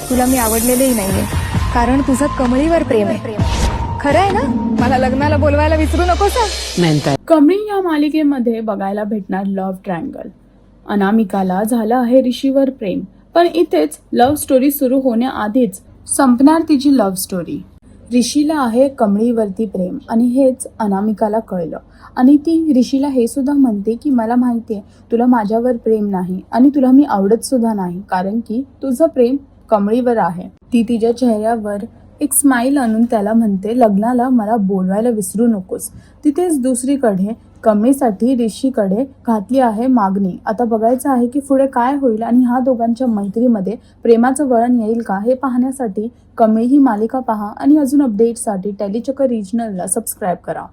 तुला मी आवडलेलेही नाहीये, कारण तुझं कमळीवर प्रेम आहे. खरं आहे ना? मला लग्नाला बोलवायला विसरू नकोस. कमळी या मालिकेमध्ये बघायला भेटणार लव्ह ट्रायंगल. अनामिकाला झालं आहे ऋषीवर प्रेम, पण इथेच लव्ह स्टोरी सुरू होण्याआधीच संपणार तिची लव्ह स्टोरी. ऋषीला आहे कमळीवरती प्रेम आणि हेच अनामिकाला कळलं आणि ती ऋषीला हे सुद्धा म्हणते की मला माहितीये तुला माझ्यावर प्रेम नाही आणि तुला मी आवडत सुद्धा नाही, कारण की तुझं प्रेम कमळीवर आहे. ती तिच्या चेहऱ्यावर एक स्माइल आणून त्याला म्हणते लग्नाला मला बोलवायला विसरू नकोस. तिथेच दुसरीकडे कमळीसाठी ऋषीकडे घातली आहे मागणी. आता बघायचं आहे की पुढे काय होईल आणि ह्या दोघांच्या मैत्रीमध्ये प्रेमाचं वळण येईल का हे पाहण्यासाठी कमळी ही मालिका पहा आणि अजून अपडेट्ससाठी टेलीचक्कर रिजनलला सबस्क्राईब करा.